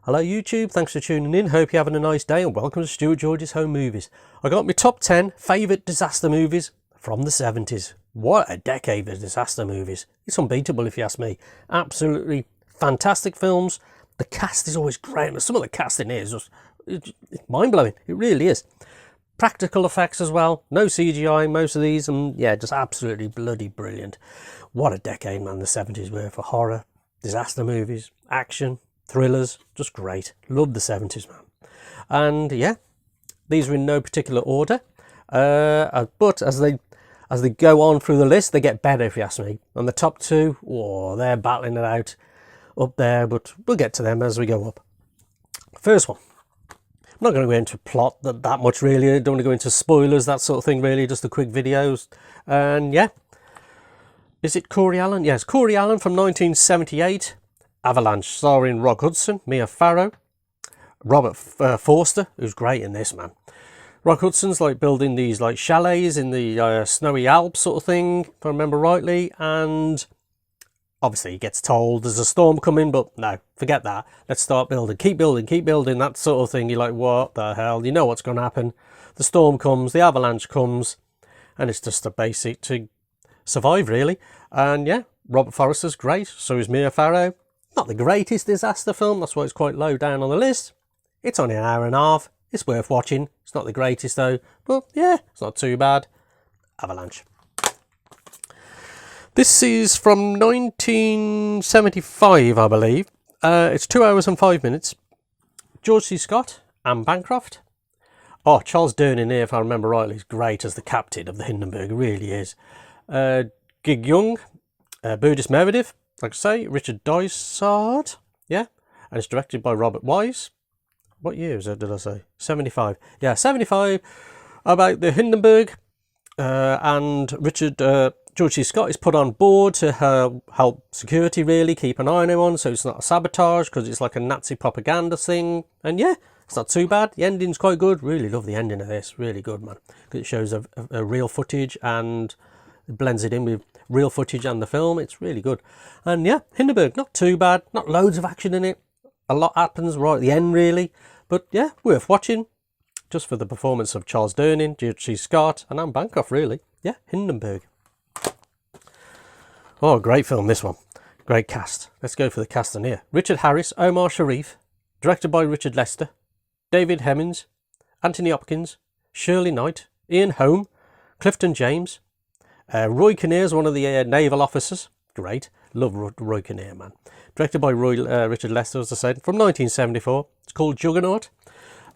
Hello YouTube, thanks for tuning in, hope you're having a nice day and welcome to Stuart George's Home Movies. I got my top 10 favourite disaster movies from the 70s. What a decade of disaster movies. It's unbeatable if you ask me. Absolutely fantastic films. The cast is always great. Some of the casting is just it's mind-blowing, it really is. Practical effects as well, no CGI most of these, and yeah, just absolutely bloody brilliant. What a decade, man, the 70s were for horror, disaster movies, action, thrillers, just great. Love the 70s, man. And yeah, these are in no particular order, but as they go on through the list, they get better if you ask me. And the top two, oh, they're battling it out up there, but we'll get to them as we go up. First one, I'm not going to go into plot that much really. I don't want to go into spoilers, that sort of thing really, just the quick videos. And yeah, is it Corey Allen? Yes, Corey Allen from 1978. Avalanche, starring Rock Hudson, Mia Farrow, Robert Forster, who's great in this, man. Rock Hudson's like building these like chalets in the snowy Alps sort of thing, if I remember rightly, and obviously he gets told there's a storm coming, but no, forget that. Let's start building, keep building, that sort of thing. You're like, what the hell? You know what's going to happen. The storm comes, the avalanche comes, and it's just a basic to survive, really. And yeah, Robert Forster's great, so is Mia Farrow. Not the greatest disaster film, that's why it's quite low down on the list. It's only an hour and a half, it's worth watching. It's not the greatest though, but yeah, it's not too bad. Avalanche. This is from 1975, I believe. It's 2 hours and 5 minutes. George C. Scott and Bancroft. Oh, Charles Durning here, if I remember rightly, is great as the captain of the Hindenburg, it really is. Gig Young, Burgess Meredith, like I say, Richard Dysart, yeah, and it's directed by Robert Wise. What year is it, did I say? 75. Yeah, 75, about the Hindenburg, and George C. Scott is put on board to help security, really, keep an eye on everyone, so it's not a sabotage, because it's like a Nazi propaganda thing, and yeah, it's not too bad. The ending's quite good. Really love the ending of this, really good, man, because it shows a real footage and it blends it in with real footage and the film. It's really good. And yeah, Hindenburg, not too bad, not loads of action in it, a lot happens right at the end really, but yeah, worth watching just for the performance of Charles Durning, George C. Scott and Anne Bancroft, really. Yeah, Hindenburg. Oh, great film, this one, great cast. Let's go for the cast in here. Richard Harris, Omar Sharif, directed by Richard Lester, David Hemmings, Anthony Hopkins, Shirley Knight, Ian Holm, Clifton James, Roy Kinnear is one of the naval officers. Great. Love Roy Kinnear, man. Directed by Richard Lester, as I said, from 1974. It's called Juggernaut.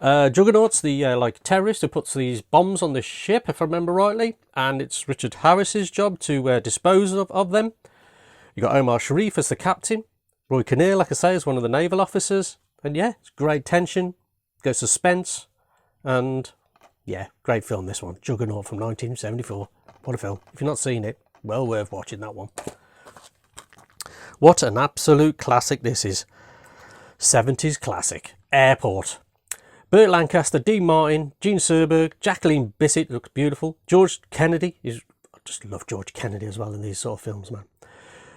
Juggernaut's the like terrorist who puts these bombs on the ship, if I remember rightly, and it's Richard Harris's job to dispose of them. You got Omar Sharif as the captain. Roy Kinnear, like I say, is one of the naval officers. And yeah, it's great tension, good suspense, and yeah, great film, this one. Juggernaut from 1974. What a film. If you've not seen it, well worth watching that one. What an absolute classic this is. 70s classic. Airport. Burt Lancaster, Dean Martin, Gene Serberg, Jacqueline Bisset, looks beautiful. George Kennedy, I just love George Kennedy as well in these sort of films, man.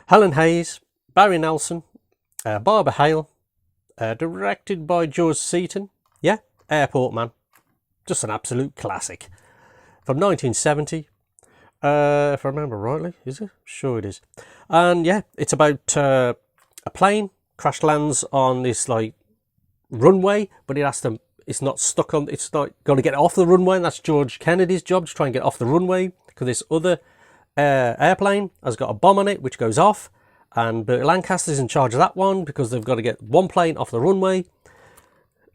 Helen Hayes, Barry Nelson, Barbara Hale, directed by George Seaton. Yeah, Airport, man. Just an absolute classic. From 1970. If I remember rightly, is it? Sure it is. And yeah, it's about a plane crash lands on this like runway, but it's not stuck on, it's not going to get off the runway, and that's George Kennedy's job, to try and get off the runway, because this other airplane has got a bomb on it which goes off, and Burt Lancaster's in charge of that one because they've got to get one plane off the runway.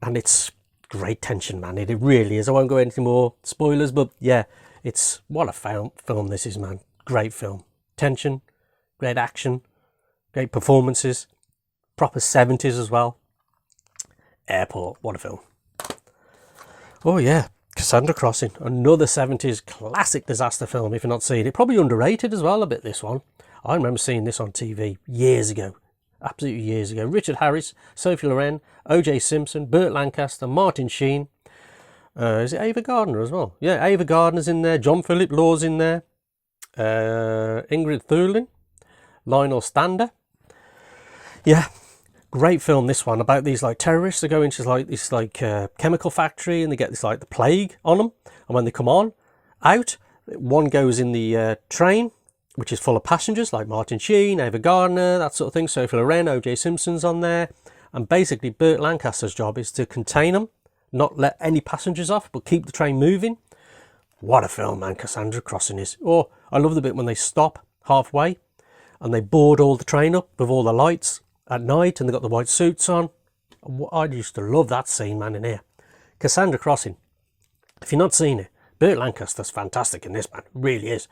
And it's great tension, man, it really is. I won't go into any more spoilers, but yeah, it's what a film this is, man. Great film. Tension, great action, great performances, proper 70s as well. Airport, what a film. Oh yeah, Cassandra Crossing, another 70s classic disaster film if you've not seen it. Probably underrated as well a bit, this one. I remember seeing this on TV years ago. Absolutely years ago. Richard Harris, Sophie Loren, O.J. Simpson, Burt Lancaster, Martin Sheen. Is it Ava Gardner as well? Yeah, Ava Gardner's in there. John Philip Law's in there. Ingrid Thurlin. Lionel Stander. Yeah, Great film, this one, about these like terrorists that go into like this like chemical factory, and they get this like the plague on them, and when they come out, one goes in the train, which is full of passengers like Martin Sheen, Ava Gardner, that sort of thing, Sophie Loren, O.J. Simpson's on there, and basically Burt Lancaster's job is to contain them, not let any passengers off, but keep the train moving. What a film, man, Cassandra Crossing is. Oh, I love the bit when they stop halfway and they board all the train up with all the lights at night, and they've got the white suits on. I used to love that scene, man, in here. Cassandra Crossing. If you've not seen it, Burt Lancaster's fantastic in this, man. Really is.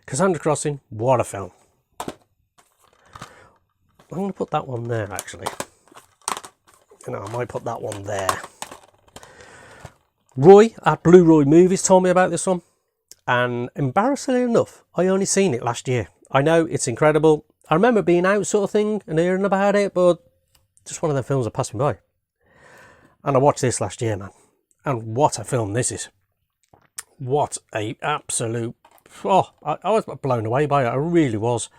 Cassandra Crossing, what a film. I'm going to put that one there, actually. You know, I might put that one there. Roy at Blue Roy Movies told me about this one, and embarrassingly enough, I only seen it last year. I know, it's incredible. I remember being out sort of thing and hearing about it, but just one of the films that passed me by. And I watched this last year, man. And what a film this is. What a absolute... Oh, I was blown away by it. I really was.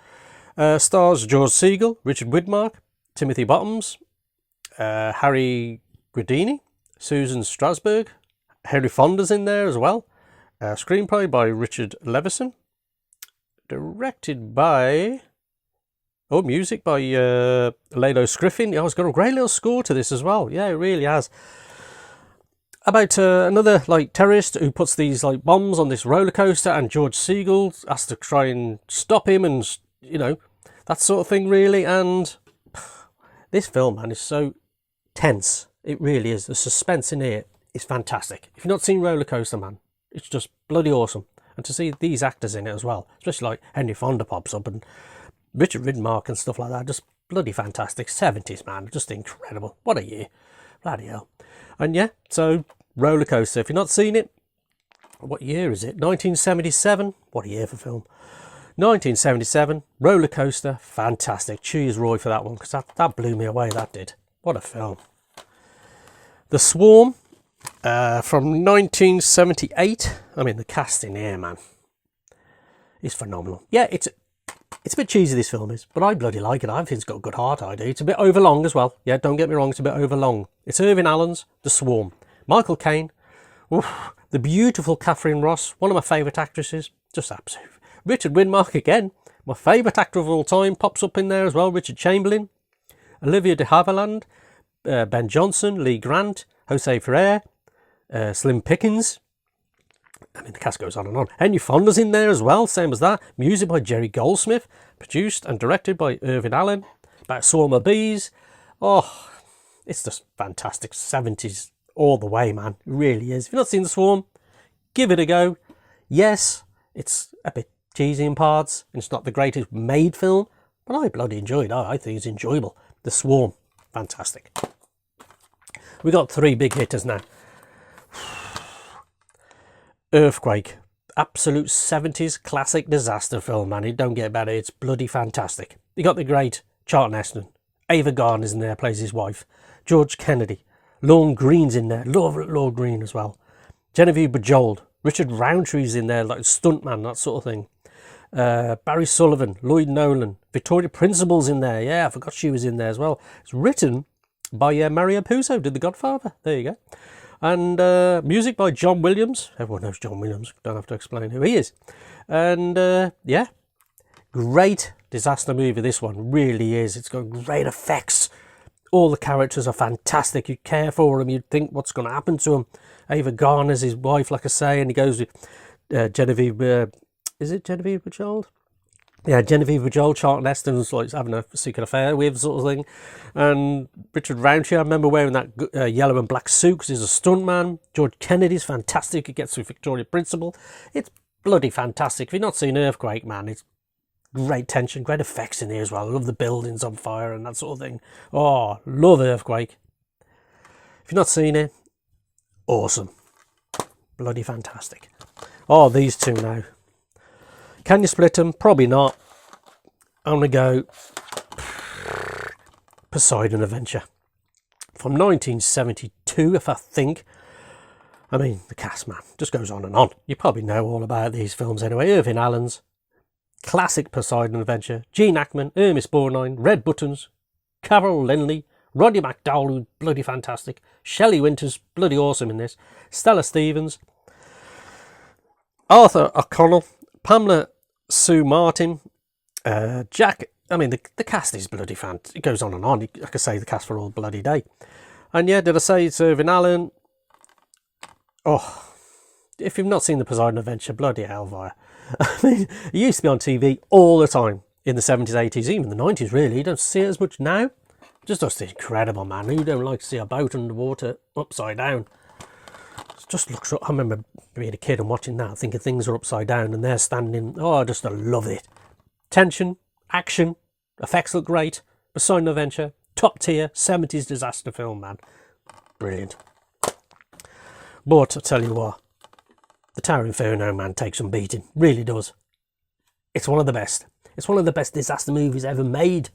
Stars George Segal, Richard Widmark, Timothy Bottoms, Harry Gradini, Susan Strasberg, Henry Fonda's in there as well. Screenplay by Richard Levison. Directed by... Oh, music by Lalo Scriffin. Oh, it's got a great little score to this as well. Yeah, it really has. About another like terrorist who puts these like bombs on this roller coaster, and George Segal has to try and stop him, and you know, that sort of thing really. And this film, man, is so tense. It really is. The suspense in here is fantastic. If you've not seen Rollercoaster, man, it's just bloody awesome. And to see these actors in it as well, especially like Henry Fonda pops up and Richard Widmark and stuff like that, just bloody fantastic. 70s, man, just incredible. What a year. Bloody hell. And yeah, so Rollercoaster, if you've not seen it, what year is it? 1977? What a year for film. 1977, Rollercoaster, fantastic. Cheers, Roy, for that one, because that blew me away, that did. What a film. The Swarm, from 1978. I mean, the cast in here, man, is phenomenal. Yeah, it's a bit cheesy, this film is, but I bloody like it. I think it's got a good heart, I do. It's a bit overlong as well. Yeah, don't get me wrong, it's a bit overlong. It's Irving Allen's The Swarm. Michael Caine, the beautiful Catherine Ross, one of my favourite actresses, just absolute. Richard Widmark again, my favourite actor of all time, pops up in there as well. Richard Chamberlain, Olivia de Havilland, Ben Johnson, Lee Grant, Jose Ferrer, Slim Pickens. I mean, the cast goes on and on. Henry Fonda's in there as well, same as that. Music by Jerry Goldsmith, produced and directed by Irving Allen. About a swarm of bees. Oh, it's just fantastic. 70s all the way, man. It really is. If you've not seen The Swarm, give it a go. Yes, it's a bit cheesy in parts, and it's not the greatest made film, but I bloody enjoyed it. I think it's enjoyable. The Swarm, fantastic. We got three big hitters now. Earthquake, absolute 70s classic disaster film, man. It don't get better. It's bloody fantastic. You got the great Charlton Heston. Ava Gardner's in there, plays his wife. George Kennedy. Lorne Green's in there. Love Lord Green as well. Genevieve Bujold. Richard Roundtree's in there, like stuntman, that sort of thing. Barry Sullivan, Lloyd Nolan. Victoria Principal's in there. Yeah, I forgot she was in there as well. It's written by Mario Puzo, did The Godfather. There you go. And music by John Williams. Everyone knows John Williams. Don't have to explain who he is. And yeah, great disaster movie, this one. Really is. It's got great effects. All the characters are fantastic. You care for them. You think what's going to happen to them. Ava Gardner's his wife, like I say, and he goes with Genevieve. Is it Genevieve Bujold? Yeah, Genevieve Bujold, Charlton Heston's like having a secret affair with, sort of thing. And Richard Roundtree, I remember wearing that yellow and black suit because he's a stuntman. George Kennedy's fantastic. He gets through Victoria Principal. It's bloody fantastic. If you've not seen Earthquake, man, it's great tension, great effects in here as well. I love the buildings on fire and that sort of thing. Oh, love Earthquake. If you've not seen it, awesome. Bloody fantastic. Oh, these two now. Can you split them? Probably not. I'm going to go Poseidon Adventure. From 1972, if I think. I mean, the cast, man, just goes on and on. You probably know all about these films anyway. Irving Allen's classic Poseidon Adventure. Gene Hackman, Ernest Borgnine, Red Buttons, Carol Lindley, Roddy McDowall, who's bloody fantastic. Shelley Winters, bloody awesome in this. Stella Stevens. Arthur O'Connell. Pamela Sue Martin. Jack. I mean, the cast is bloody fantastic. It goes on and on. I could say the cast for all bloody day. And yeah, did I say it's Irving Allen? Oh, if you've not seen the Poseidon Adventure, bloody hell, via. I mean, it used to be on TV all the time in the 70s, 80s, even the 90s, really. You don't see it as much now. Just incredible, man. Who don't like to see a boat underwater, upside down? It just looks up. I remember being a kid and watching that, thinking things are upside down and they're standing. Oh, I just love it. Tension, action, effects look great. Poseidon Adventure, top tier, 70s disaster film, man. Brilliant. But I tell you what, the Towering Inferno, man, takes some beating. Really does. It's one of the best. It's one of the best disaster movies ever made.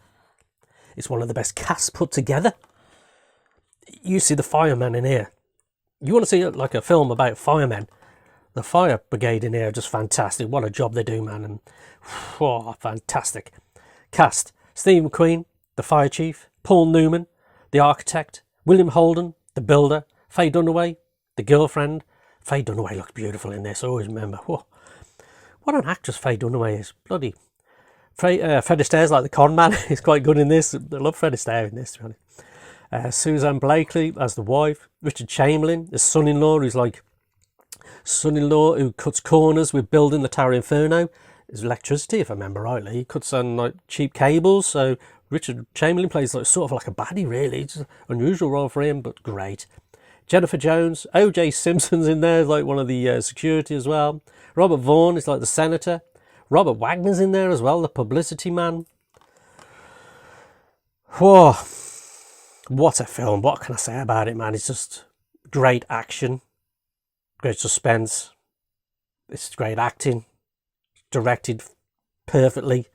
It's one of the best casts put together. You see the firemen in here. You want to see like a film about firemen. The fire brigade in here are just fantastic. What a job they do, man. And oh, fantastic. Cast. Steve McQueen, the fire chief. Paul Newman, the architect. William Holden, the builder. Faye Dunaway, the girlfriend. Faye Dunaway looks beautiful in this. I always remember. Whoa. What an actress Faye Dunaway is. Bloody. Fred Astaire's like the con man. He's quite good in this. I love Fred Astaire in this, to be honest. Suzanne Blakely as the wife. Richard Chamberlain, his son-in-law, who's like son-in-law who cuts corners with building the Towering Inferno. His electricity, if I remember rightly. He cuts on like cheap cables. So Richard Chamberlain plays like sort of like a baddie, really. It's an unusual role for him, but great. Jennifer Jones, O.J. Simpson's in there, like one of the security as well. Robert Vaughn is like the senator. Robert Wagner's in there as well, the publicity man. Whoa, what a film. What can I say about it, man? It's just great action, great suspense. It's great acting, directed perfectly.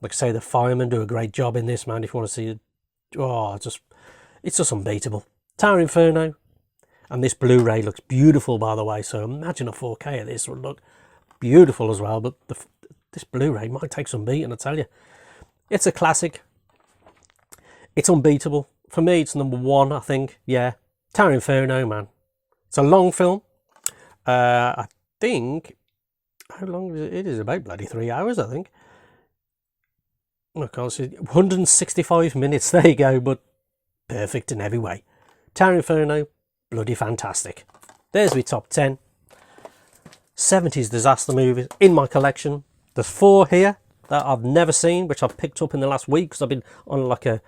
Like I say, the firemen do a great job in this, man. If you want to see it, oh, it's just unbeatable. Towering Inferno. And this Blu-ray looks beautiful, by the way. So imagine a 4K of this would look beautiful as well. But this Blu-ray might take some beating, I tell you. It's a classic. It's unbeatable. For me, it's number one, I think. Yeah. Towering Inferno, man. It's a long film. I think... How long is it? It is about bloody 3 hours, I think. I can't see. 165 minutes. There you go. But perfect in every way. Towering Inferno. Bloody fantastic. There's my top 10 70s disaster movies in my collection. There's 4 here that I've never seen, which I've picked up in the last week because I've been on like a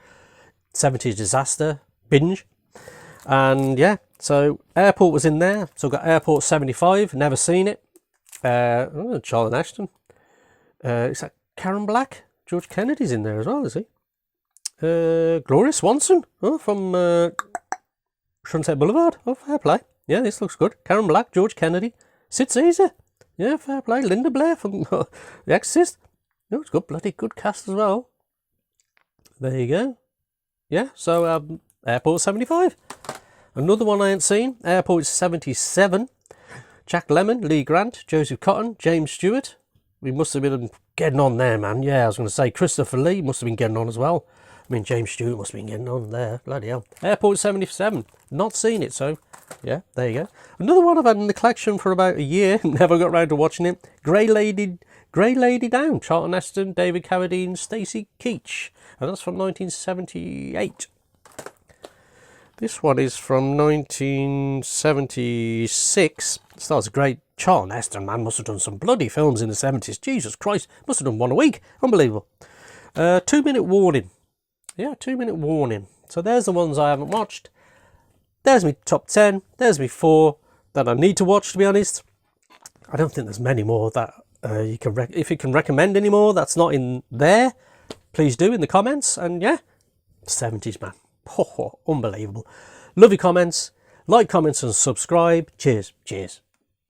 70s disaster binge. And yeah, so Airport was in there. So I've got Airport 75, never seen it. Charlton Heston. Is that Karen Black? George Kennedy's in there as well, is he? Gloria Swanson, from Sunset Boulevard. Oh, fair play. Yeah, this looks good. Karen Black, George Kennedy, Sid Caesar. Yeah, fair play. Linda Blair from The Exorcist. Oh, it's good, bloody good cast as well. There you go. Yeah, so Airport 75. Another one I ain't seen. Airport 77. Jack Lemmon, Lee Grant, Joseph Cotton, James Stewart. We must have been getting on there, man. Yeah, I was going to say Christopher Lee must have been getting on as well. I mean, James Stewart must have been getting on there. Bloody hell. Airport 77. Not seen it, so yeah, there you go. Another one I've had in the collection for about a year. Never got around to watching it. Grey Lady Down. Charlton Heston, David Carradine, Stacey Keach. And that's from 1978. This one is from 1976. Stars a great Charlton Heston, man. Must have done some bloody films in the 70s. Jesus Christ. Must have done one a week. Unbelievable. 2-minute warning. Yeah, 2-minute warning. So there's the ones I haven't watched. There's my top 10. There's my 4 that I need to watch, to be honest. I don't think there's many more that you can... if you can recommend any more that's not in there, please do in the comments. And yeah, 70s, man. Oh, unbelievable. Love your comments. Like, comments and subscribe. Cheers. Cheers.